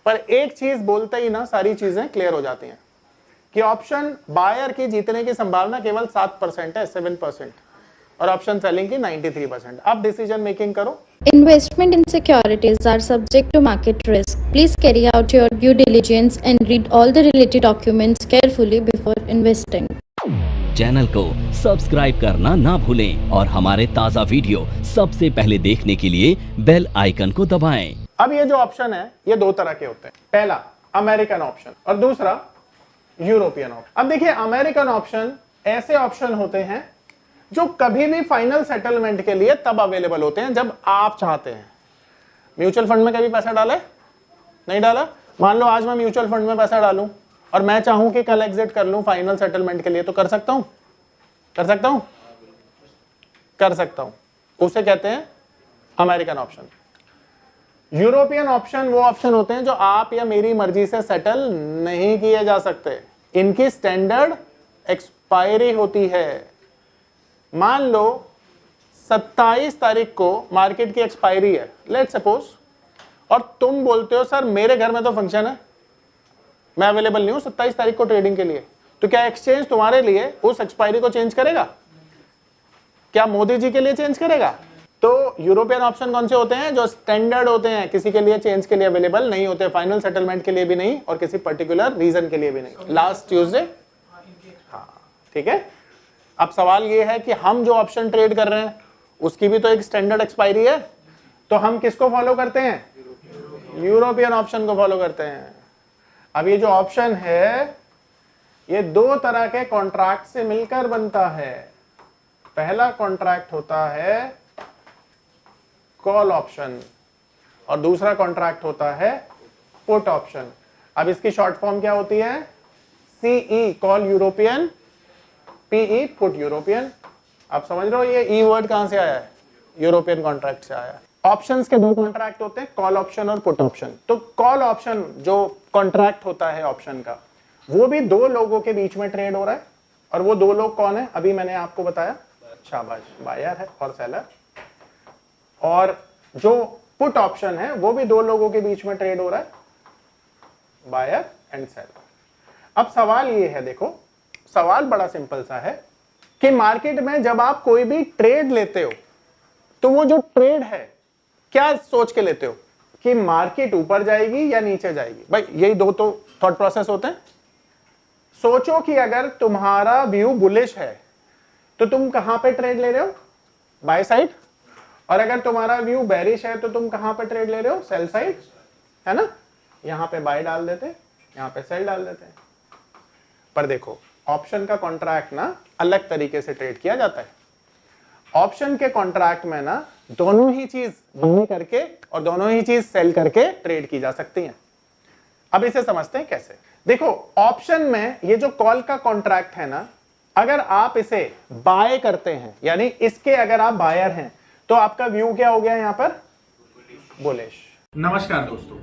पर एक चीज बोलते ही ना सारी चीजें क्लियर हो जाती हैं कि ऑप्शन बायर की जीतने की संभावना केवल 7% है, 7%, और ऑप्शन सेलिंग की 93%। अब डिसीजन मेकिंग करो। Investment in securities are subject to market risk. Please carry out your due diligence and read all the related documents carefully before investing. Channel को सब्सक्राइब करना ना भूलें और हमारे ताज़ा वीडियो सबसे पहले देखने के लिए बेल आइकन को दबाएं। अब ये जो ऑप्शन है ये दो तरह के होते हैं, पहला अमेरिकन ऑप्शन और दूसरा यूरोपियन ऑप्शन। अब देखिए अमेरिकन ऑप्शन ऐसे ऑप्शन होते हैं जो कभी भी फाइनल सेटलमेंट के लिए तब अवेलेबल होते हैं जब आप चाहते हैं। म्यूचुअल फंड में कभी पैसा डाला है? नहीं डाला। मान लो आज मैं म्यूचुअल फंड में पैसा डालूं और मैं चाहूं कि कल एग्जिट कर लूं फाइनल सेटलमेंट के लिए, तो कर सकता हूं? कर सकता हूं? कर सकता हूं। उसे कहते हैं अमेरिकन ऑप्शन। यूरोपियन ऑप्शन वो ऑप्शन होते हैं जो आप या मेरी मर्जी से सेटल नहीं किए जा सकते, इनकी स्टैंडर्ड एक्सपायरी होती है। मान लो 27 तारीख को मार्केट की एक्सपायरी है, लेट्स सपोज, और तुम बोलते हो सर मेरे घर में तो फंक्शन है, मैं अवेलेबल नहीं हूं 27 तारीख को ट्रेडिंग के लिए, तो क्या एक्सचेंज तुम्हारे लिए उस एक्सपायरी को चेंज करेगा? क्या मोदी जी के लिए चेंज करेगा? तो यूरोपियन ऑप्शन कौन से होते हैं? जो स्टैंडर्ड होते हैं, किसी के लिए चेंज के लिए अवेलेबल नहीं होते, फाइनल सेटलमेंट के लिए भी नहीं और किसी पर्टिकुलर रीजन के लिए भी नहीं। लास्ट ट्यूसडे, हाँ ठीक है। अब सवाल ये है कि हम जो ऑप्शन ट्रेड कर रहे हैं उसकी भी तो एक स्टैंडर्ड एक्सपायरी है, तो हम किसको फॉलो करते हैं? यूरोपियन ऑप्शन को फॉलो करते हैं। अब ये जो ऑप्शन है ये दो तरह के कॉन्ट्रैक्ट से मिलकर बनता है। पहला कॉन्ट्रैक्ट होता है कॉल ऑप्शन और दूसरा कॉन्ट्रैक्ट होता है पुट ऑप्शन। अब इसकी शॉर्ट फॉर्म क्या होती है? CE call European, PE put European. आप समझ रहे हो ये ई वर्ड कहां से आया है? यूरोपियन कॉन्ट्रैक्ट से आया है। ऑप्शंस के दो कॉन्ट्रैक्ट होते हैं, कॉल ऑप्शन और पुट ऑप्शन। तो कॉल ऑप्शन जो कॉन्ट्रैक्ट होता है ऑप्शन का, वो भी दो लोगों के बीच में ट्रेड हो रहा है, और वो दो लोग कौन है? अभी मैंने आपको बताया, शाबाश, बायर है और सेलर। और जो पुट ऑप्शन है वो भी दो लोगों के बीच में ट्रेड हो रहा है, बायर एंड सेलर। अब सवाल ये है, देखो सवाल बड़ा सिंपल सा है कि मार्केट में जब आप कोई भी ट्रेड लेते हो तो वो जो ट्रेड है क्या सोच के लेते हो कि मार्केट ऊपर जाएगी या नीचे जाएगी? भाई यही दो तो थॉट प्रोसेस होते हैं। सोचो कि अगर तुम्हारा व्यू बुलिश है तो तुम कहां पे ट्रेड ले रहे हो? By side. और अगर तुम्हारा व्यू बेरिश है तो तुम कहां पे ट्रेड ले रहे हो? सेल साइड, है ना? यहां पे बाय डाल देते, यहां पे सेल डाल देते हैं। पर देखो ऑप्शन का कॉन्ट्रैक्ट ना अलग तरीके से ट्रेड किया जाता है। ऑप्शन के कॉन्ट्रैक्ट में ना दोनों ही चीज बाय करके और दोनों ही चीज सेल करके ट्रेड की जा सकती है। अब इसे समझते हैं कैसे। देखो ऑप्शन में ये जो कॉल का कॉन्ट्रैक्ट है ना, अगर आप इसे बाय करते हैं यानी इसके अगर आप बायर हैं तो आपका व्यू क्या हो गया यहां पर? बुलिश। नमस्कार दोस्तों,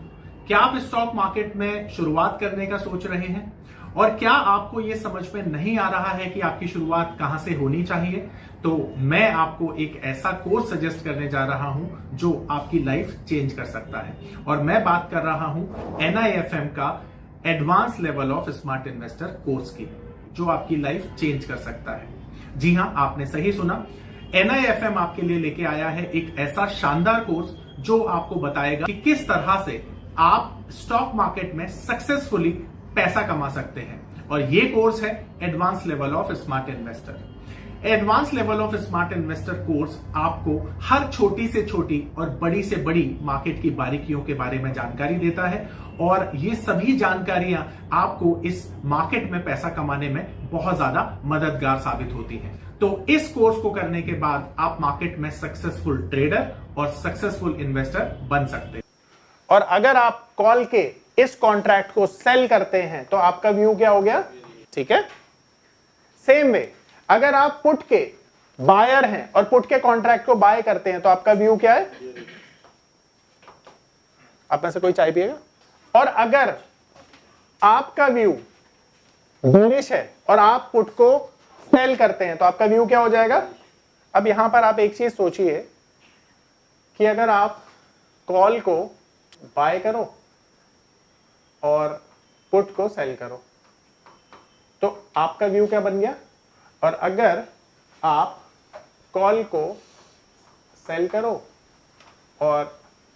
क्या आप स्टॉक मार्केट में शुरुआत करने का सोच रहे हैं और क्या आपको यह समझ में नहीं आ रहा है कि आपकी शुरुआत कहां से होनी चाहिए? तो मैं आपको एक ऐसा कोर्स सजेस्ट करने जा रहा हूं जो आपकी लाइफ चेंज कर सकता है, और मैं बात कर रहा हूं NIFM का advance level of smart investor course की, जो आपकी लाइफ चेंज कर सकता है। जी हां, आपने सही सुना, NIFM आपके लिए लेके आया है एक ऐसा शानदार कोर्स जो आपको बताएगा कि किस तरह से आप स्टॉक मार्केट में सक्सेसफुली पैसा कमा सकते हैं। और ये कोर्स है advance level of smart investor. Advance level of smart investor course आपको हर छोटी से छोटी और बड़ी से बड़ी मार्केट की बारीकियों के बारे में जानकारी देता है, और ये सभी जानकारियां आपको इस मार्केट में पैसा कमाने में बहुत ज्यादा मददगार साबित होती हैं। तो इस कोर्स को करने के बाद आप मार्केट में सक्सेसफुल ट्रेडर और सक्सेसफुल इन्वेस्टर बन सकते हैं। और अगर आप कॉल के इस कॉन्ट्रैक्ट को सेल करते हैं तो आपका व्यू क्या हो गया? ठीक है। सेम वे अगर आप पुट के बायर हैं और पुट के कॉन्ट्रैक्ट को बाय करते हैं तो आपका व्यू क्या है? आप में से कोई चाय पिएगा? और अगर आपका व्यू बेरिश है और आप पुट को सेल करते हैं तो आपका व्यू क्या हो जाएगा? अब यहां पर आप एक चीज सोचिए कि अगर आप कॉल को बाय करो और पुट को सेल करो। तो आपका व्यू क्या बन गया? और अगर आप कॉल को सेल करो और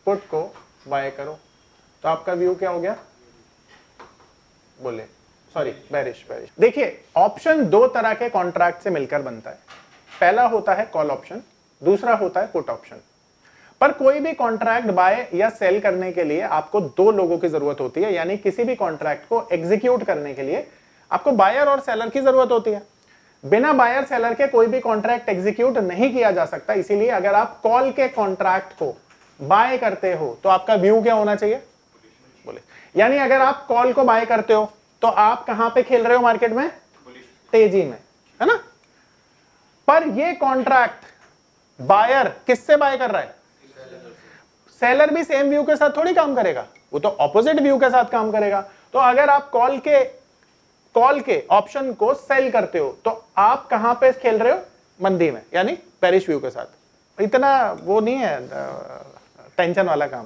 पुट को बाय करो तो आपका व्यू क्या हो गया? बोले सॉरी, बेरिश। देखिए, ऑप्शन दो तरह के कॉन्ट्रैक्ट से मिलकर बनता है। पहला होता है कॉल ऑप्शन, दूसरा होता है पुट ऑप्शन। पर कोई भी कॉन्ट्रैक्ट बाय या सेल करने के लिए आपको दो लोगों की जरूरत होती है, यानी किसी भी कॉन्ट्रैक्ट को एग्जीक्यूट करने के लिए आपको बायर और सेलर की जरूरत होती है। बिना बायर सेलर के कोई भी कॉन्ट्रैक्ट एग्जीक्यूट नहीं किया जा सकता। इसीलिए अगर आप कॉल के कॉन्ट्रैक्ट को बाय करते हो तो आपका व्यू क्या होना चाहिए? बोले, यानी अगर आप कॉल को बाय करते हो तो आप कहां पे खेल रहे हो? मार्केट में, तेजी में, है ना? पर ये कॉन्ट्रैक्ट बायर किससे बाय कर रहा है? सेलर भी सेम व्यू के साथ थोड़ी काम करेगा, वो तो ऑपोजिट व्यू के साथ काम करेगा। तो अगर आप कॉल के ऑप्शन को सेल करते हो तो आप कहां पे खेल रहे हो? मंदी में, यानी बेरिश व्यू के साथ। इतना वो नहीं है टेंशन वाला काम,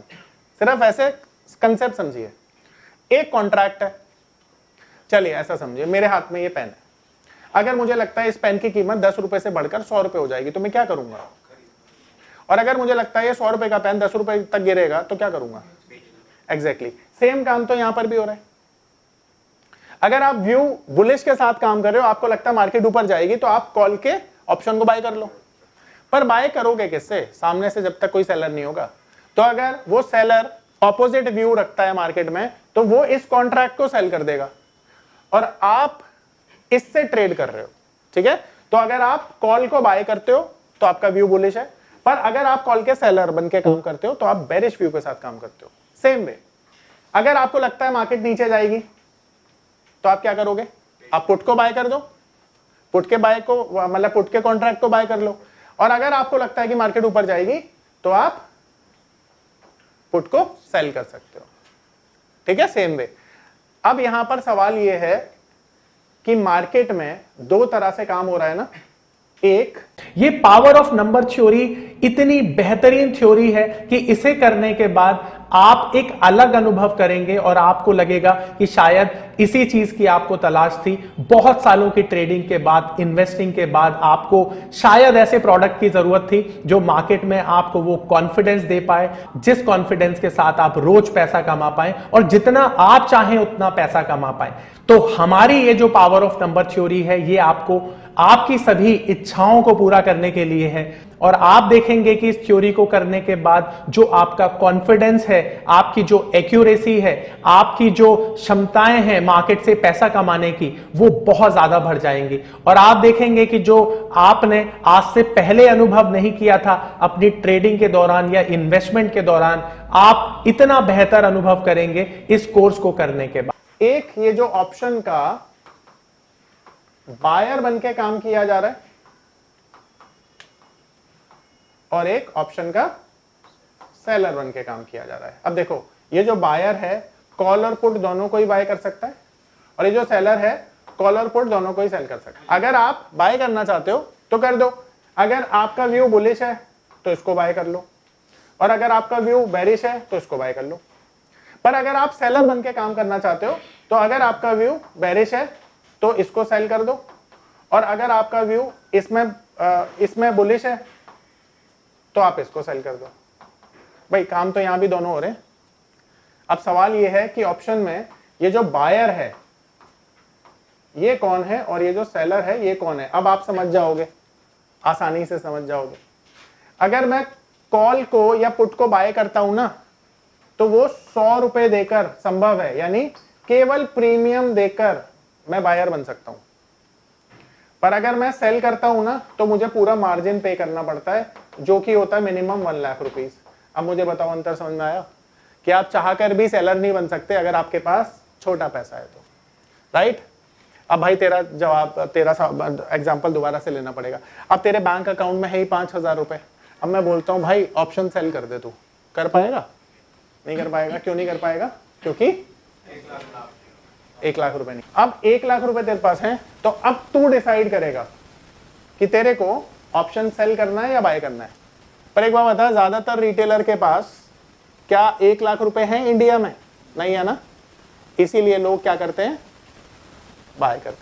सिर्फ ऐसे कंसेप्ट समझिए। एक कॉन्ट्रैक्ट है, चलिए ऐसा समझिए, मेरे हाथ में ये पेन है। अगर मुझे लगता है इस पेन की कीमत 10 रुपए से बढ़कर 100 रुपए हो जाएगी तो मैं क्या करूंगा? और अगर मुझे लगता है ये 100 रुपए का पेन 10 रुपए तक गिरेगा तो क्या करूंगा? एग्जैक्टली सेम काम तो यहां पर भी हो रहा है। अगर आप व्यू बुलिश के साथ काम कर रहे हो, आपको लगता है मार्केट ऊपर जाएगी, तो आप कॉल के ऑप्शन को बाय कर लो। पर बाय करोगे किससे? सामने से, जब तक कोई सेलर नहीं होगा। तो अगर वो सेलर ऑपोजिट व्यू रखता है मार्केट में तो वो इस कॉन्ट्रैक्ट को सेल कर देगा और आप इससे ट्रेड कर रहे हो, ठीक है? तो अगर आप कॉल को बाय करते हो तो आपका व्यू बुलिश है, पर अगर आप कॉल के सेलर बन के काम करते हो तो आप बेरिश व्यू के साथ काम करते हो। सेम वे, अगर आपको लगता है मार्केट नीचे जाएगी तो आप क्या करोगे? आप पुट को बाय कर दो, पुट के बाय को मतलब पुट के कॉन्ट्रैक्ट को बाय कर लो। और अगर आपको लगता है कि मार्केट ऊपर जाएगी तो आप पुट को सेल कर सकते हो, ठीक है? Same way. अब यहां पर सवाल यह है कि मार्केट में दो तरह से काम हो रहा है ना। एक, ये पावर ऑफ नंबर थ्योरी इतनी बेहतरीन थ्योरी है कि इसे करने के बाद आप एक अलग अनुभव करेंगे और आपको लगेगा कि शायद इसी चीज की आपको तलाश थी। बहुत सालों की ट्रेडिंग के बाद, इन्वेस्टिंग के बाद आपको शायद ऐसे प्रोडक्ट की जरूरत थी जो मार्केट में आपको वो कॉन्फिडेंस दे पाए, जिस कॉन्फिडेंस के साथ आप रोज पैसा कमा पाए और जितना आप चाहें उतना पैसा कमा पाए। तो हमारी ये जो पावर ऑफ नंबर थ्योरी है, ये आपको आपकी सभी इच्छाओं को पूरा करने के लिए है। और आप देखेंगे कि इस थ्योरी को करने के बाद जो आपका कॉन्फिडेंस है, आपकी जो एक्यूरेसी है, आपकी जो क्षमताएं हैं मार्केट से पैसा कमाने की, वो बहुत ज्यादा बढ़ जाएंगी। और आप देखेंगे कि जो आपने आज से पहले अनुभव नहीं किया था अपनी ट्रेडिंग के दौरान या इन्वेस्टमेंट के दौरान, आप इतना बेहतर अनुभव करेंगे इस कोर्स को करने के बाद। एक ये जो ऑप्शन का बायर बन के काम किया जा रहा है और एक ऑप्शन का सेलर बन के काम किया जा रहा है। अब देखो, ये जो बायर है कॉल और पुट दोनों को ही बाय कर सकता है, और ये जो सेलर है कॉल और पुट दोनों को ही सेल कर सकता है। अगर आप बाय करना चाहते हो तो कर दो, अगर आपका व्यू बुलिश है तो इसको बाय कर लो, और अगर आपका व्यू बेरिश है तो इसको बाय कर लो। पर अगर आप सेलर बन के काम करना चाहते हो तो अगर आपका व्यू बेरिश है तो इसको सेल कर दो, और अगर आपका व्यू इसमें बुलिश है तो आप इसको सेल कर दो। भाई काम तो यहां भी दोनों हो रहे हैं। अब सवाल यह है कि ऑप्शन में ये जो बायर है ये कौन है और ये जो सेलर है ये कौन है। अब आप समझ जाओगे, आसानी से समझ जाओगे। अगर मैं कॉल को या पुट को बाय करता हूं ना तो वो 100 रुपए देकर संभव है, यानी केवल प्रीमियम देकर मैं बायर बन सकता हूं। पर अगर मैं सेल करता हूं ना तो मुझे पूरा मार्जिन पे करना पड़ता है, जो कि होता है मिनिमम 1 लाख रुपीस। अब मुझे बताओ, अंतर समझ में आया कि आप चाहकर भी सेलर नहीं बन सकते अगर आपके पास छोटा पैसा है तो, राइट? अब भाई तेरा एग्जांपल दोबारा से लेना पड़ेगा। अब तेरे बैंक अकाउंट में है ही 5,000 रुपए। अब मैं बोलता हूं भाई ऑप्शन सेल कर दे, तू कर पाएगा? नहीं कर पाएगा। क्यों नहीं कर पाएगा? क्योंकि 1 लाख रुपए नहीं। अब 1 लाख रुपए तेरे पास है तो अब तू डिसाइड करेगा कि तेरे को ऑप्शन सेल करना है या बाय करना है। पर एक बात बता, ज्यादातर रिटेलर के पास क्या 1 लाख रुपए हैं इंडिया में? नहीं है ना। इसीलिए लोग क्या करते हैं, बाय करते हैं।